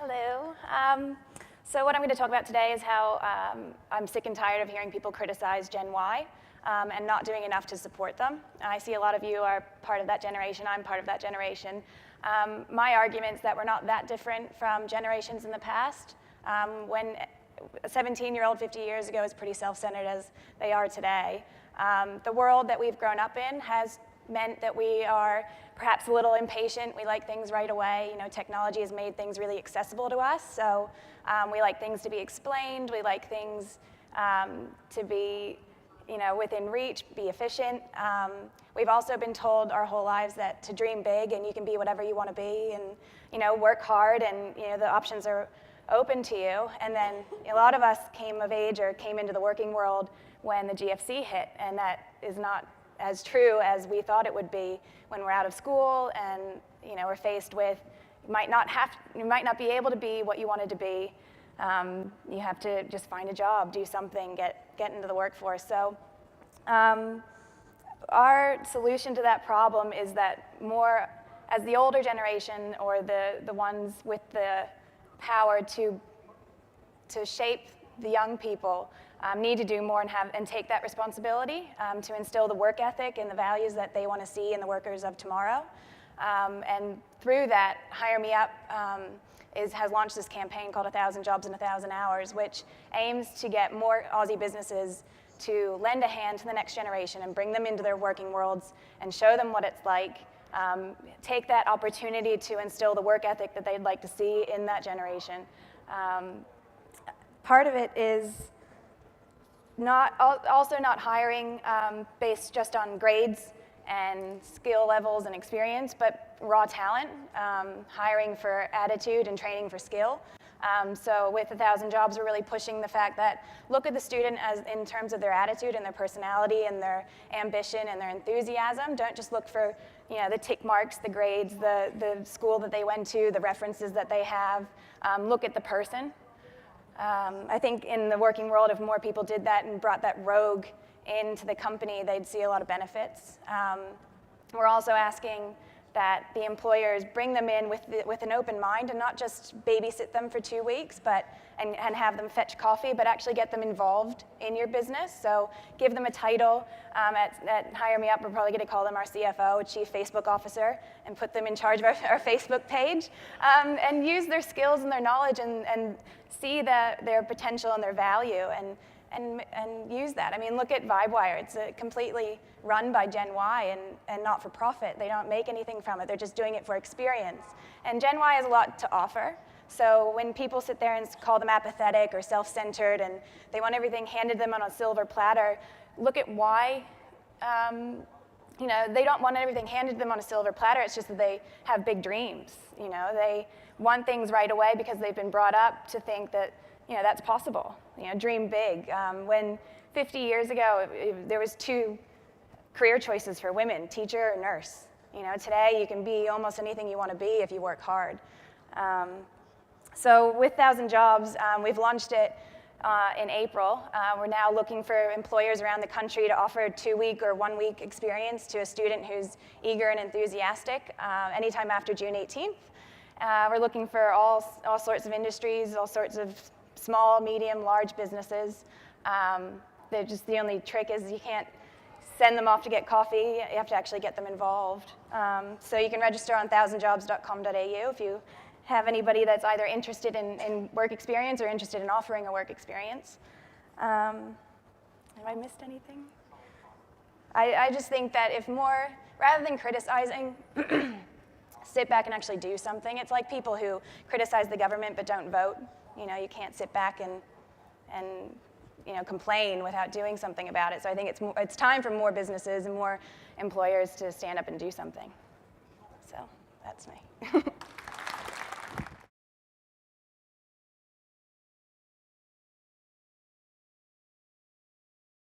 Hello. So what I'm going to talk about today is how I'm sick and tired of hearing people criticize Gen Y and not doing enough to support them. I see a lot of you are part of that generation. I'm part of that generation. My argument is that we're not that different from generations in the past. When a 17-year-old 50 years ago is pretty self-centered as they are today. The world that we've grown up in has meant that we are perhaps a little impatient. We like things right away. You know, technology has made things really accessible to us. So we like things to be explained. We like things to be, within reach, be efficient. We've also been told our whole lives that to dream big and you can be whatever you want to be, and work hard, and the options are open to you. And then a lot of us came of age or came into the working world when the GFC hit, and that is not as true as we thought it would be when we're out of school and we're faced with you might not be able to be what you wanted to be. You have to just find a job, do something, get into the workforce. So our solution to that problem is that more as the older generation or the ones with the power to shape the young people need to do more and take that responsibility to instill the work ethic and the values that they want to see in the workers of tomorrow. And through that, Hire Me Up has launched this campaign called 1,000 Jobs in 1,000 Hours, which aims to get more Aussie businesses to lend a hand to the next generation and bring them into their working worlds and show them what it's like. Take that opportunity to instill the work ethic that they'd like to see in that generation. Part of it is also not hiring based just on grades and skill levels and experience, but raw talent, hiring for attitude and training for skill. So with 1,000 Jobs, we're really pushing the fact that look at the student as in terms of their attitude and their personality and their ambition and their enthusiasm. Don't just look for the tick marks, the grades, the school that they went to, the references that they have. Look at the person. I think in the working world, if more people did that and brought that rogue into the company, they'd see a lot of benefits. We're also asking that the employers bring them in with an open mind and not just babysit them for 2 weeks and have them fetch coffee, but actually get them involved in your business. So give them a title. At Hire Me Up, we're probably going to call them our CFO, Chief Facebook Officer, and put them in charge of our Facebook page, and use their skills and their knowledge and see their potential and their value and use that. I mean, look at Vibewire. It's completely run by Gen Y and not for profit. They don't make anything from it. They're just doing it for experience. And Gen Y has a lot to offer. So when people sit there and call them apathetic or self-centered and they want everything handed them on a silver platter, look at why they don't want everything handed to them on a silver platter. It's just that they have big dreams. They want things right away because they've been brought up to think that that's possible. Dream big. When 50 years ago, there was 2 career choices for women, teacher or nurse. Today you can be almost anything you want to be if you work hard. So with 1,000 Jobs, we've launched it in April. We're now looking for employers around the country to offer a 2-week or 1-week experience to a student who's eager and enthusiastic anytime after June 18th. We're looking for all sorts of industries, all sorts of small, medium, large businesses. The only trick is you can't send them off to get coffee. You have to actually get them involved. So you can register on 1000jobs.com.au if you have anybody that's either interested in work experience or interested in offering a work experience. Have I missed anything? I just think that rather than criticizing, sit back and actually do something. It's like people who criticize the government but don't vote. You can't sit back and complain without doing something about it. So I think it's time for more businesses and more employers to stand up and do something. So that's me.